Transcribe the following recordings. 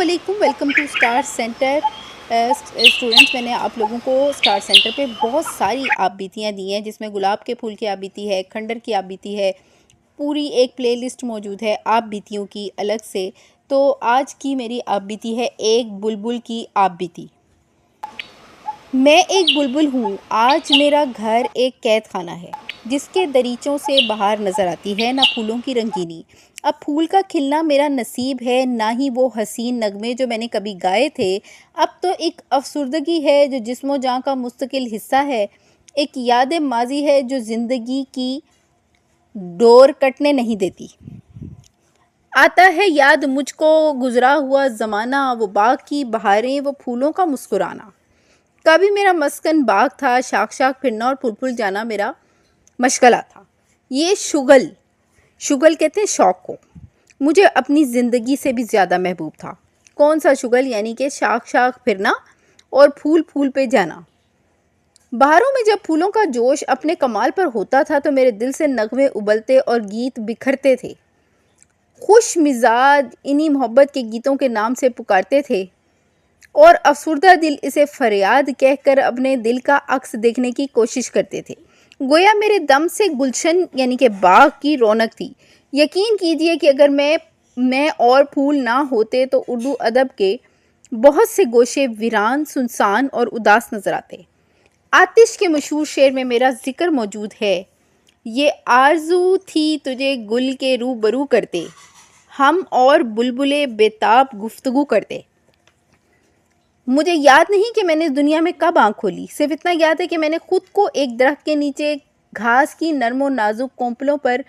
علیکم، welcome to star centre students. میں نے آپ لوگوں کو اسٹار سینٹر پہ بہت ساری آپ بیتیاں دی ہیں، جس میں گلاب کے پھول کی آپ بیتی ہے، کھنڈر کی آپ بیتی ہے، پوری ایک پلے لسٹ موجود ہے آپ بیتیوں کی الگ سے۔ تو آج کی میری آپ بیتی ہے ایک بلبل کی آپ بیتی۔ میں ایک بلبل ہوں، آج میرا گھر ایک قید خانہ ہے، جس کے دریچوں سے باہر نظر آتی ہے نہ پھولوں کی رنگینی۔ اب پھول کا کھلنا میرا نصیب ہے، نہ ہی وہ حسین نغمے جو میں نے کبھی گائے تھے۔ اب تو ایک افسردگی ہے جو جسم و جاں کا مستقل حصہ ہے، ایک یاد ماضی ہے جو زندگی کی ڈور کٹنے نہیں دیتی۔ آتا ہے یاد مجھ کو گزرا ہوا زمانہ، وہ باغ کی بہاریں، وہ پھولوں کا مسکرانا۔ کبھی میرا مسکن باغ تھا، شاخ شاخ پھرنا اور پھول پھول جانا میرا مشغلہ تھا۔ یہ شغل کہتے ہیں شوق کو، مجھے اپنی زندگی سے بھی زیادہ محبوب تھا۔ کون سا شغل؟ یعنی کہ شاخ شاخ پھرنا اور پھول پھول پہ جانا۔ بہاروں میں جب پھولوں کا جوش اپنے کمال پر ہوتا تھا تو میرے دل سے نغمے ابلتے اور گیت بکھرتے تھے۔ خوش مزاج انہی محبت کے گیتوں کے نام سے پکارتے تھے، اور افسردہ دل اسے فریاد کہہ کر اپنے دل کا عکس دیکھنے کی کوشش کرتے تھے۔ گویا میرے دم سے گلشن یعنی کہ باغ کی رونق تھی۔ یقین کیجئے کہ اگر میں اور پھول نہ ہوتے تو اردو ادب کے بہت سے گوشے ویران، سنسان اور اداس نظر آتے۔ آتش کے مشہور شعر میں میرا ذکر موجود ہے: یہ آرزو تھی تجھے گل کے روبرو کرتے، ہم اور بلبلے بےتاب گفتگو کرتے۔ مجھے یاد نہیں کہ میں نے دنیا میں کب آنکھ کھولی، صرف اتنا یاد ہے کہ میں نے خود کو ایک درخت کے نیچے گھاس کی نرم و نازک کونپلوں پر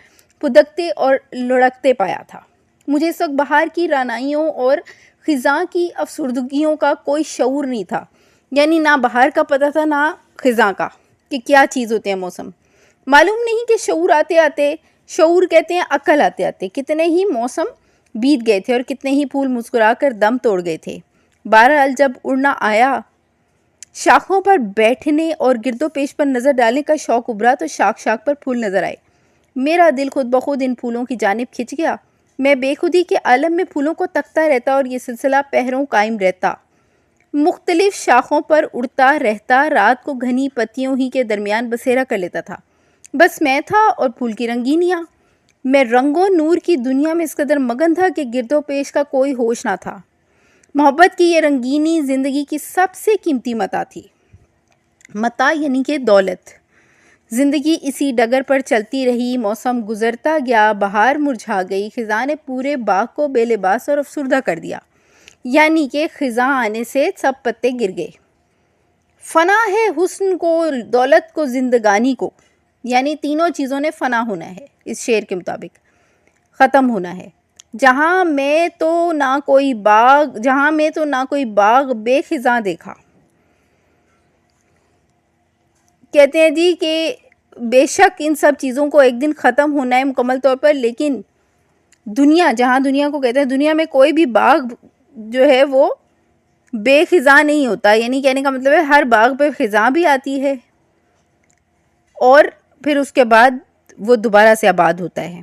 پھدکتے اور لڑکتے پایا تھا۔ مجھے اس وقت بہار کی رعنائیوں اور خزاں کی افسردگیوں کا کوئی شعور نہیں تھا، یعنی نہ بہار کا پتہ تھا نہ خزاں کا کہ کیا چیز ہوتے ہیں موسم۔ معلوم نہیں کہ شعور کہتے ہیں عقل آتے آتے کتنے ہی موسم بیت گئے تھے اور کتنے ہی پھول مسکرا کر دم توڑ گئے تھے۔ بہرحال جب اڑنا آیا، شاخوں پر بیٹھنے اور گرد و پیش پر نظر ڈالنے کا شوق ابھرا تو شاخ شاخ پر پھول نظر آئے۔ میرا دل خود بخود ان پھولوں کی جانب کھنچ گیا۔ میں بے خودی کے عالم میں پھولوں کو تکتا رہتا اور یہ سلسلہ پہروں قائم رہتا، مختلف شاخوں پر اڑتا رہتا، رات کو گھنی پتیوں ہی کے درمیان بسیرا کر لیتا تھا۔ بس میں تھا اور پھول کی رنگینیاں۔ میں رنگ و نور کی دنیا میں اس قدر مگن تھا کہ گرد و پیش کا کوئی ہوش نہ تھا۔ محبت کی یہ رنگینی زندگی کی سب سے قیمتی متاع تھی۔ متاع یعنی کہ دولت۔ زندگی اسی ڈگر پر چلتی رہی، موسم گزرتا گیا، بہار مرجھا گئی، خزاں نے پورے باغ کو بے لباس اور افسردہ کر دیا، یعنی کہ خزاں آنے سے سب پتے گر گئے۔ فنا ہے حسن کو، دولت کو، زندگانی کو، یعنی تینوں چیزوں نے فنا ہونا ہے، اس شعر کے مطابق ختم ہونا ہے۔ جہاں میں تو نہ کوئی باغ بے خزاں دیکھا۔ کہتے ہیں جی کہ بے شک ان سب چیزوں کو ایک دن ختم ہونا ہے مکمل طور پر، لیکن دنیا کو کہتے ہیں دنیا میں کوئی بھی باغ جو ہے وہ بے خزاں نہیں ہوتا، یعنی کہنے کا مطلب ہے ہر باغ پہ خزاں بھی آتی ہے اور پھر اس کے بعد وہ دوبارہ سے آباد ہوتا ہے۔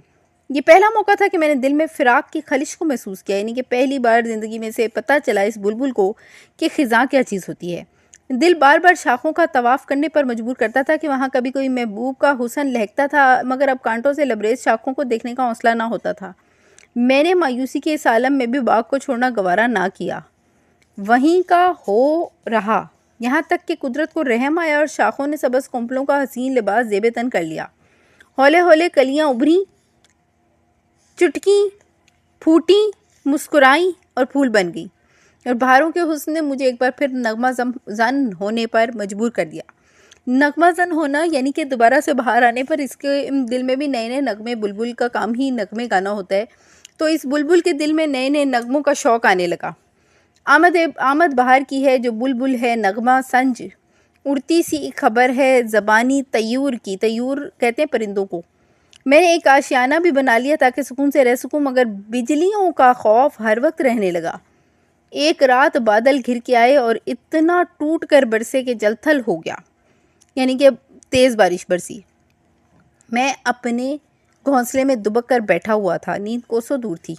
یہ پہلا موقع تھا کہ میں نے دل میں فراق کی خلش کو محسوس کیا، یعنی کہ پہلی بار زندگی میں سے پتہ چلا اس بلبل کو کہ خزاں کیا چیز ہوتی ہے۔ دل بار بار شاخوں کا طواف کرنے پر مجبور کرتا تھا کہ وہاں کبھی کوئی محبوب کا حسن لہکتا تھا، مگر اب کانٹوں سے لبریز شاخوں کو دیکھنے کا حوصلہ نہ ہوتا تھا۔ میں نے مایوسی کے اس عالم میں بھی باغ کو چھوڑنا گوارا نہ کیا، وہیں کا ہو رہا، یہاں تک کہ قدرت کو رحم آیا اور شاخوں نے سبز کونپلوں کا حسین لباس زیب تن کر لیا۔ ہولے ہولے کلیاں ابھریں، چٹکیں، پھوٹیں، مسکرائیں اور پھول بن گئیں، اور بہاروں کے حسن نے مجھے ایک بار پھر نغمہ زن ہونے پر مجبور کر دیا۔ نغمہ زن ہونا یعنی کہ دوبارہ سے بہار آنے پر اس کے دل میں بھی نئے نئے نغمے، بلبل کا کام ہی نغمے گانا ہوتا ہے، تو اس بلبل کے دل میں نئے نئے نغموں کا شوق آنے لگا۔ آمد بہار کی ہے جو بلبل ہے نغمہ سنج، اڑتی سی ایک خبر ہے زبانی طیور کی، طیور کہتے ہیں پرندوں کو۔ میں نے ایک آشیانہ بھی بنا لیا تاکہ سکون سے رہ سکوں، مگر بجلیوں کا خوف ہر وقت رہنے لگا۔ ایک رات بادل گھر کے آئے اور اتنا ٹوٹ کر برسے کہ جل تھل ہو گیا، یعنی کہ تیز بارش برسی۔ میں اپنے گھونسلے میں دبک کر بیٹھا ہوا تھا، نیند کوسوں دور تھی۔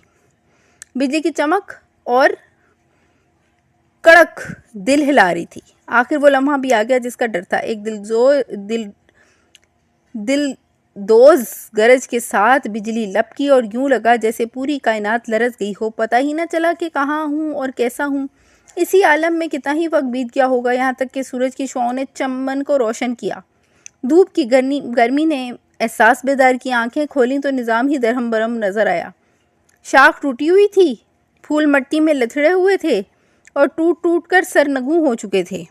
بجلی کی چمک اور کڑک دل ہلا رہی تھی۔ آخر وہ لمحہ بھی آ گیا جس کا ڈر تھا۔ ایک دل دوز گرج کے ساتھ بجلی لپکی اور یوں لگا جیسے پوری کائنات لرز گئی ہو۔ پتہ ہی نہ چلا کہ کہاں ہوں اور کیسا ہوں۔ اسی عالم میں کتنا ہی وقت بیت گیا ہوگا، یہاں تک کہ سورج کی شعاعوں نے چمن کو روشن کیا۔ دھوپ کی گرمی نے احساس بیدار کی، آنکھیں کھولیں تو نظام ہی درہم برہم نظر آیا۔ شاخ ٹوٹی ہوئی تھی، پھول مٹی میں لتھڑے ہوئے تھے اور ٹوٹ ٹوٹ کر سرنگوں ہو چکے تھے۔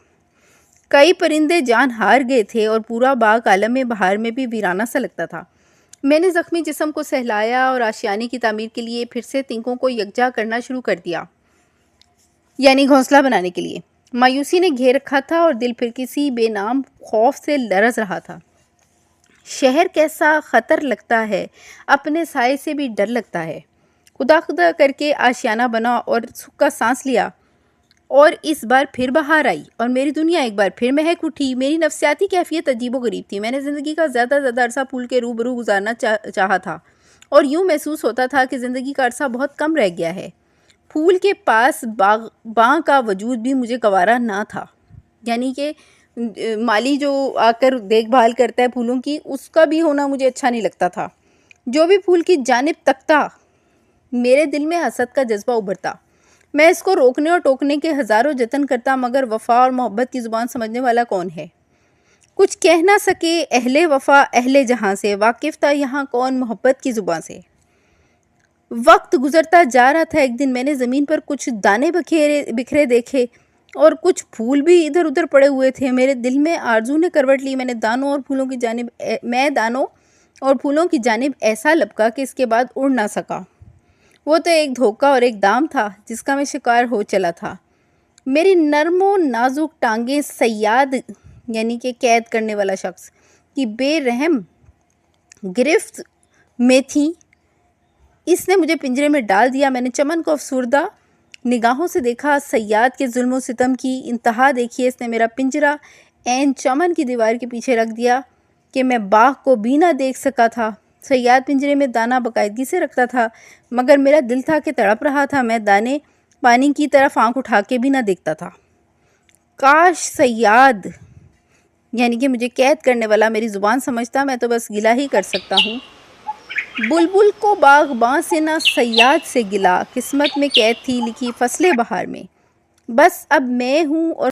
کئی پرندے جان ہار گئے تھے اور پورا باغ عالم بہار میں بھی ویرانہ سا لگتا تھا۔ میں نے زخمی جسم کو سہلایا اور آشیانے کی تعمیر کے لیے پھر سے تنکوں کو یکجا کرنا شروع کر دیا، یعنی گھونسلہ بنانے کے لیے۔ مایوسی نے گھیر رکھا تھا اور دل پھر کسی بے نام خوف سے لرز رہا تھا۔ شہر کیسا خطر لگتا ہے، اپنے سائے سے بھی ڈر لگتا ہے۔ خدا خدا کر کے آشیانہ بنا اور سکھ کا سانس لیا، اور اس بار پھر بہار آئی اور میری دنیا ایک بار پھر مہک اٹھی۔ میری نفسیاتی کیفیت عجیب و غریب تھی۔ میں نے زندگی کا زیادہ عرصہ پھول کے روبرو گزارنا چاہا تھا اور یوں محسوس ہوتا تھا کہ زندگی کا عرصہ بہت کم رہ گیا ہے۔ پھول کے پاس باغ کا وجود بھی مجھے گوارا نہ تھا، یعنی کہ مالی جو آ کر دیکھ بھال کرتا ہے پھولوں کی، اس کا بھی ہونا مجھے اچھا نہیں لگتا تھا۔ جو بھی پھول کی جانب تکتا، میرے دل میں حسد کا جذبہ ابھرتا۔ میں اس کو روکنے اور ٹوکنے کے ہزاروں جتن کرتا، مگر وفا اور محبت کی زبان سمجھنے والا کون ہے؟ کچھ کہہ نہ سکے اہل وفا اہل جہاں سے، واقف تھا یہاں کون محبت کی زبان سے۔ وقت گزرتا جا رہا تھا۔ ایک دن میں نے زمین پر کچھ دانے بکھرے دیکھے اور کچھ پھول بھی ادھر ادھر پڑے ہوئے تھے۔ میرے دل میں آرزو نے کروٹ لی۔ میں دانوں اور پھولوں کی جانب ایسا لپکا کہ اس کے بعد اڑ نہ سکا۔ وہ تو ایک دھوکہ اور ایک دام تھا جس کا میں شکار ہو چلا تھا۔ میری نرم و نازک ٹانگیں صیاد، یعنی کہ قید کرنے والا شخص، کی بے رحم گرفت میں تھیں۔ اس نے مجھے پنجرے میں ڈال دیا۔ میں نے چمن کو افسردہ نگاہوں سے دیکھا۔ صیاد کے ظلم و ستم کی انتہا دیکھی۔ اس نے میرا پنجرہ عین چمن کی دیوار کے پیچھے رکھ دیا کہ میں باغ کو بھی نہ دیکھ سکا تھا۔ صیاد پنجرے میں دانہ باقاعدگی سے رکھتا تھا، مگر میرا دل تھا کہ تڑپ رہا تھا۔ میں دانے پانی کی طرف آنکھ اٹھا کے بھی نہ دیکھتا تھا۔ کاش صیاد، یعنی کہ مجھے قید کرنے والا، میری زبان سمجھتا۔ میں تو بس گلہ ہی کر سکتا ہوں۔ بلبل کو باغباں سے نہ صیاد سے گلہ، قسمت میں قید تھی لکھی فصل بہار میں۔ بس اب میں ہوں اور